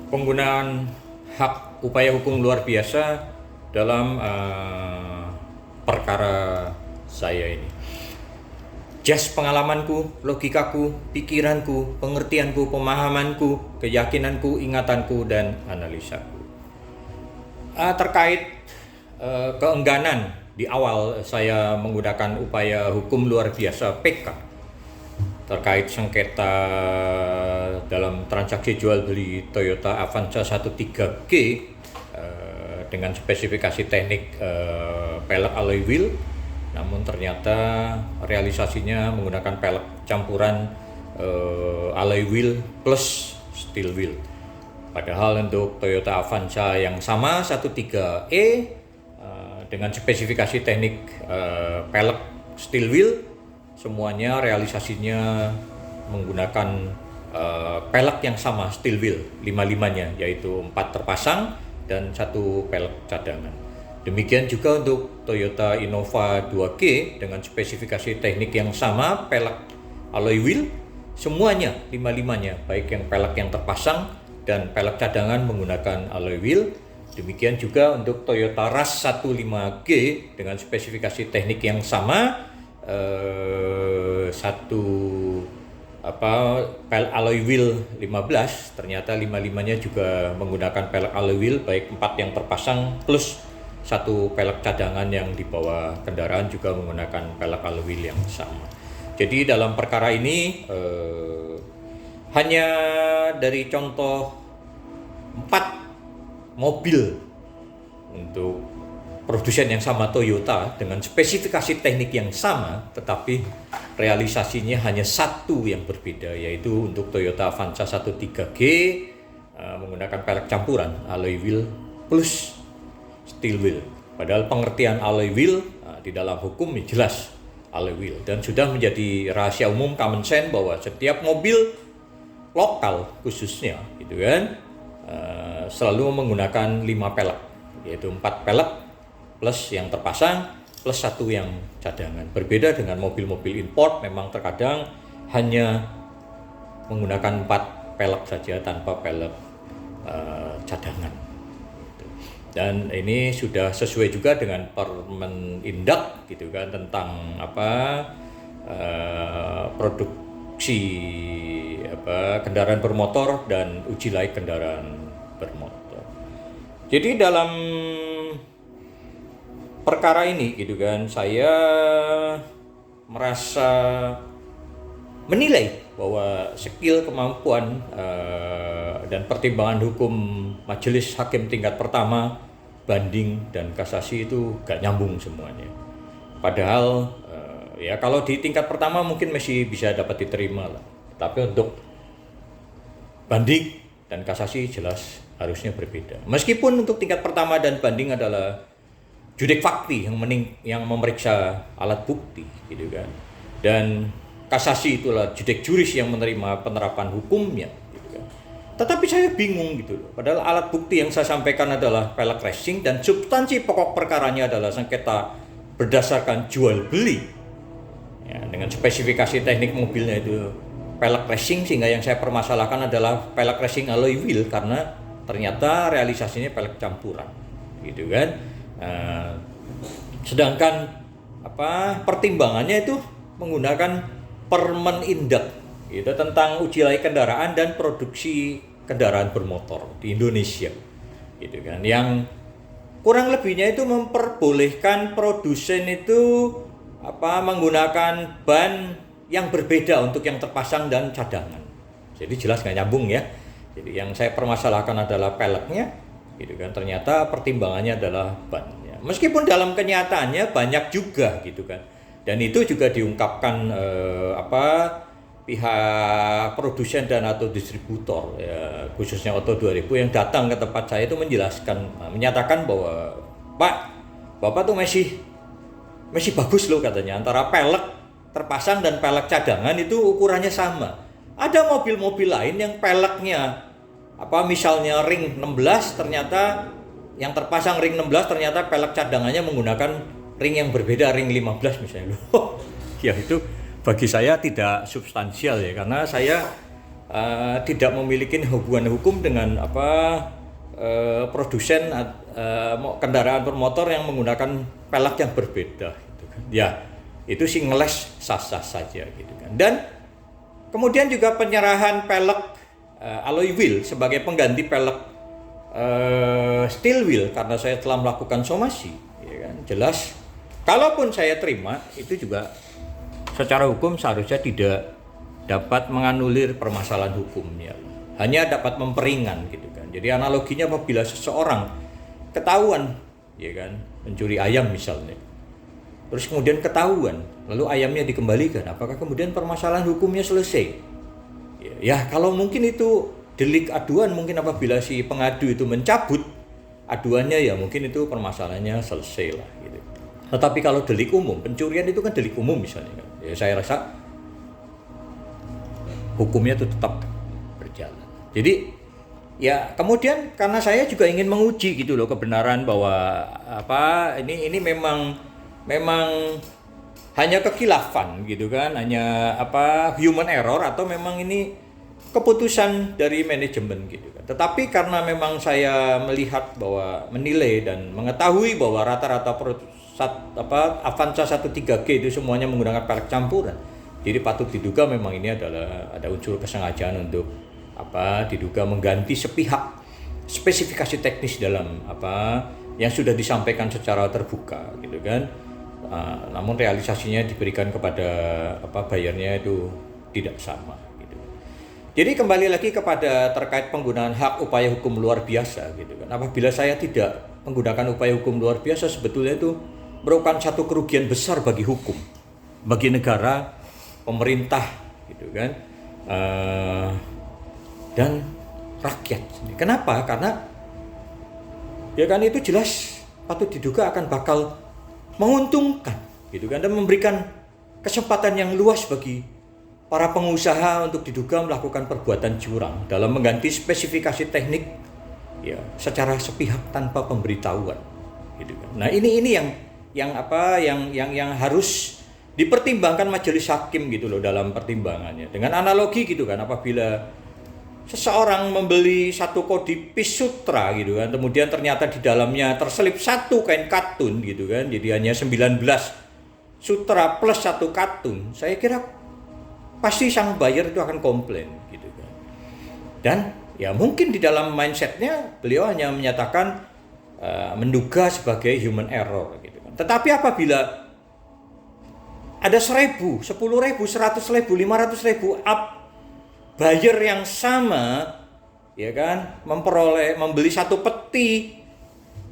penggunaan hak upaya hukum luar biasa dalam perkara saya ini. Jas pengalamanku, logikaku, pikiranku, pengertianku, pemahamanku, keyakinanku, ingatanku, dan analisaku. Terkait keengganan di awal saya menggunakan upaya hukum luar biasa PK terkait sengketa dalam transaksi jual beli Toyota Avanza 13G dengan spesifikasi teknik pelek alloy wheel, namun ternyata realisasinya menggunakan pelek campuran alloy wheel plus steel wheel. Padahal untuk Toyota Avanza yang sama 13E dengan spesifikasi teknik pelek steel wheel, semuanya realisasinya menggunakan pelek yang sama steel wheel 5-5-nya, yaitu 4 terpasang dan 1 pelek cadangan. Demikian juga untuk Toyota Innova 2G dengan spesifikasi teknik yang sama pelek alloy wheel, semuanya 5-5-nya, baik yang pelek yang terpasang dan pelek cadangan menggunakan alloy wheel. Demikian juga untuk Toyota Rush 15G dengan spesifikasi teknik yang sama, pelek alloy wheel 15, ternyata 5-5-nya juga menggunakan pelek alloy wheel, baik 4 yang terpasang plus 1 pelek cadangan yang dibawa kendaraan juga menggunakan pelek alloy wheel yang sama. Jadi dalam perkara ini hanya dari contoh 4 mobil untuk produsen yang sama Toyota dengan spesifikasi teknik yang sama, tetapi realisasinya hanya 1 yang berbeda, yaitu untuk Toyota Avanza 13G menggunakan pelek campuran alloy wheel plus steel wheel. Padahal pengertian alloy wheel di dalam hukum jelas alloy wheel, dan sudah menjadi rahasia umum common sense bahwa setiap mobil lokal khususnya gitu kan selalu menggunakan 5 pelek, yaitu 4 pelek plus yang terpasang plus 1 yang cadangan. Berbeda dengan mobil-mobil import, memang terkadang hanya menggunakan 4 pelek saja tanpa pelek cadangan. Dan ini sudah sesuai juga dengan Permen Indak gitu kan, tentang produksi kendaraan bermotor dan uji layak kendaraan bermotor. Jadi dalam perkara ini gitu kan, saya merasa menilai bahwa skill, kemampuan dan pertimbangan hukum majelis hakim tingkat pertama, banding dan kasasi itu gak nyambung semuanya. Padahal ya kalau di tingkat pertama mungkin masih bisa dapat diterima lah, tapi untuk banding dan kasasi jelas harusnya berbeda. Meskipun untuk tingkat pertama dan banding adalah judek fakti yang memeriksa alat bukti gitu kan, dan kasasi itulah judek juris yang menerima penerapan hukumnya gitu kan. Tetapi saya bingung gitu loh, padahal alat bukti yang saya sampaikan adalah pelek racing dan substansi pokok perkaranya adalah sengketa berdasarkan jual beli ya, dengan spesifikasi teknik mobilnya itu pelek racing, sehingga yang saya permasalahkan adalah pelek racing alloy wheel karena ternyata realisasinya pelek campuran gitu kan. Sedangkan pertimbangannya itu menggunakan Permen Indak itu tentang uji layak kendaraan dan produksi kendaraan bermotor di Indonesia gitu kan, yang kurang lebihnya itu memperbolehkan produsen itu menggunakan ban yang berbeda untuk yang terpasang dan cadangan. Jadi jelas nggak nyambung ya. Jadi yang saya permasalahkan adalah peleknya gitu kan, ternyata pertimbangannya adalah bannya. Meskipun dalam kenyataannya banyak juga gitu kan, dan itu juga diungkapkan pihak produsen dan atau distributor ya, khususnya Auto 2000 yang datang ke tempat saya itu menyatakan bahwa Pak, Bapak tuh masih bagus loh katanya, antara pelek terpasang dan pelek cadangan itu ukurannya sama. Ada mobil-mobil lain yang peleknya misalnya ring 16, ternyata yang terpasang ring 16 ternyata pelek cadangannya menggunakan ring yang berbeda, ring 15 misalnya. Ya itu bagi saya tidak substansial ya, karena saya tidak memiliki hubungan hukum dengan produsen kendaraan bermotor yang menggunakan pelek yang berbeda gitu kan. Ya, itu sih ngeles sah-sah saja gitu kan. Dan kemudian juga penyerahan pelek alloy wheel sebagai pengganti pelek steel wheel karena saya telah melakukan somasi, ya kan. Jelas kalaupun saya terima itu juga secara hukum seharusnya tidak dapat menganulir permasalahan hukumnya, hanya dapat memperingan gitu kan. Jadi analoginya apabila seseorang ketahuan, ya kan, mencuri ayam misalnya, terus kemudian ketahuan, lalu ayamnya dikembalikan, apakah kemudian permasalahan hukumnya selesai? Ya kalau mungkin itu delik aduan, mungkin apabila si pengadu itu mencabut aduannya, ya mungkin itu permasalahannya selesai lah gitu. Tetapi kalau delik umum, pencurian itu kan delik umum misalnya kan, ya saya rasa hukumnya itu tetap berjalan. Jadi ya kemudian karena saya juga ingin menguji gitu loh kebenaran bahwa ini memang hanya kekhilafan gitu kan, hanya human error atau memang ini keputusan dari manajemen gitu kan. Tetapi karena memang saya melihat bahwa menilai dan mengetahui bahwa rata-rata Avanza 13G itu semuanya menggunakan pelek campuran. Jadi patut diduga memang ini adalah ada unsur kesengajaan untuk diduga mengganti sepihak spesifikasi teknis dalam yang sudah disampaikan secara terbuka gitu kan. Namun realisasinya diberikan kepada bayarnya itu tidak sama gitu. Jadi kembali lagi kepada terkait penggunaan hak upaya hukum luar biasa gitu kan. Apabila saya tidak menggunakan upaya hukum luar biasa, sebetulnya itu merupakan satu kerugian besar bagi hukum, bagi negara, pemerintah gitu kan, dan rakyat. Kenapa? Karena ya kan itu jelas patut diduga akan bakal menguntungkan gitu kan, dan memberikan kesempatan yang luas bagi para pengusaha untuk diduga melakukan perbuatan curang dalam mengganti spesifikasi teknik ya secara sepihak tanpa pemberitahuan gitu kan. Nah ini yang harus dipertimbangkan majelis hakim gitu loh dalam pertimbangannya. Dengan analogi gitu kan, apabila seseorang membeli satu kodipis sutra gitu kan, kemudian ternyata di dalamnya terselip satu kain katun gitu kan, jadi hanya 19 sutra plus satu katun, saya kira pasti sang buyer itu akan komplain gitu kan. Dan ya mungkin di dalam mindsetnya beliau hanya menyatakan menduga sebagai human error gitu kan. Tetapi apabila ada 1.000, 10.000, 100.000, 500.000 buyer yang sama, ya kan, membeli satu peti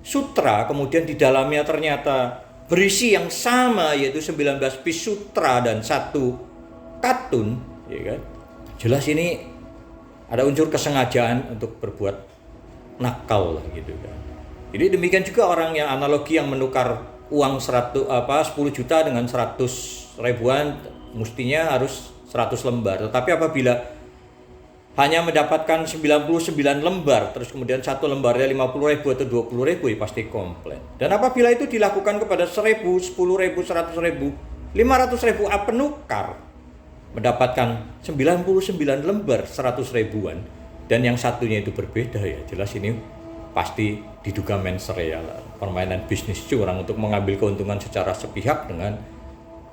sutra, kemudian di dalamnya ternyata berisi yang sama, yaitu 19 piece sutra dan satu katun, ya kan, jelas ini ada unsur kesengajaan untuk berbuat nakal lah gitu kan. Jadi demikian juga orang yang analogi yang menukar uang 10 juta dengan 100 ribuan, mestinya harus 100 lembar. Tetapi apabila hanya mendapatkan 99 lembar, terus kemudian satu lembarnya 50.000 atau 20.000, ya pasti komplain. Dan apabila itu dilakukan kepada 1.000, 10.000, 100.000, 500.000 penukar mendapatkan 99 lembar 100 ribuan dan yang satunya itu berbeda, ya jelas ini pasti diduga mensrea, permainan bisnis curang untuk mengambil keuntungan secara sepihak dengan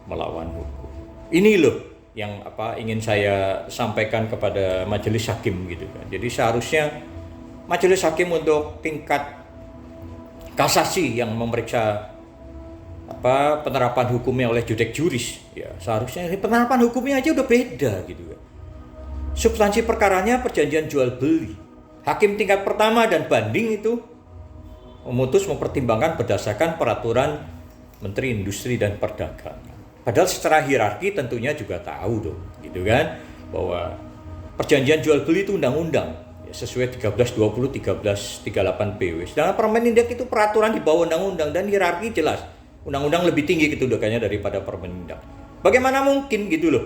melawan hukum. Ini loh yang ingin saya sampaikan kepada majelis hakim gitu kan. Jadi seharusnya majelis hakim untuk tingkat kasasi yang memeriksa penerapan hukumnya oleh judek juris, ya seharusnya penerapan hukumnya aja udah beda gitu kan. Substansi perkaranya perjanjian jual beli. Hakim tingkat pertama dan banding itu memutus mempertimbangkan berdasarkan peraturan Menteri Industri dan Perdagangan. Padahal secara hierarki tentunya juga tahu dong, gitu kan, bahwa perjanjian jual beli itu undang-undang ya, sesuai 1320 1338 PW. Sedangkan Permendak itu peraturan di bawah undang-undang dan hierarki jelas. Undang-undang lebih tinggi kedudukannya daripada Permendak. Bagaimana mungkin gitu loh?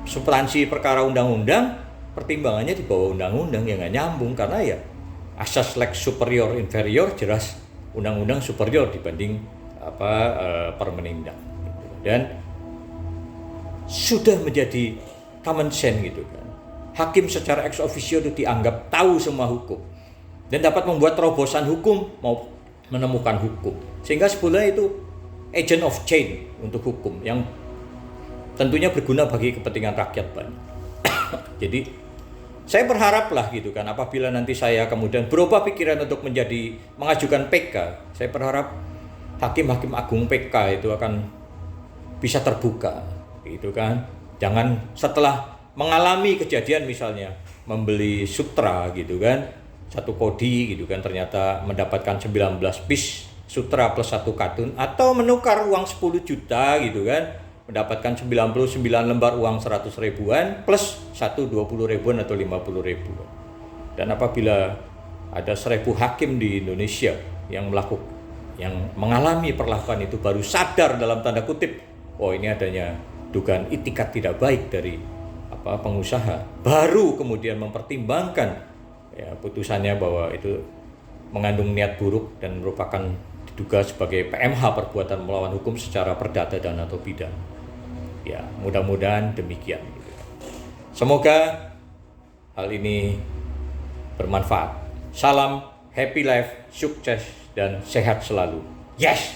Substansi perkara undang-undang pertimbangannya di bawah undang-undang, yang nggak nyambung, karena ya asas lex superior inferior jelas undang-undang superior dibanding Permendak. Dan sudah menjadi common sense gitu kan. hakim secara ex officio itu dianggap tahu semua hukum dan dapat membuat terobosan hukum mau menemukan hukum, sehingga sebetulnya itu agent of change untuk hukum yang tentunya berguna bagi kepentingan rakyat banyak. Jadi saya berharap lah gitu kan, apabila nanti saya kemudian berubah pikiran untuk mengajukan PK, saya berharap hakim-hakim agung PK itu akan bisa terbuka gitu kan. Jangan setelah mengalami kejadian misalnya membeli sutra gitu kan, satu kodi gitu kan, ternyata mendapatkan 19 piece sutra plus satu kartun, atau menukar uang 10 juta gitu kan, mendapatkan 99 lembar uang 100 ribuan plus satu 20 ribuan atau 50 ribuan. Dan apabila ada 1000 hakim di Indonesia yang mengalami perlakuan itu, baru sadar dalam tanda kutip, oh ini adanya dugaan itikat tidak baik dari pengusaha, baru kemudian mempertimbangkan ya putusannya bahwa itu mengandung niat buruk dan merupakan diduga sebagai PMH, perbuatan melawan hukum secara perdata dan atau pidana. Ya, mudah-mudahan demikian. Semoga hal ini bermanfaat. Salam happy life, sukses dan sehat selalu. Yes.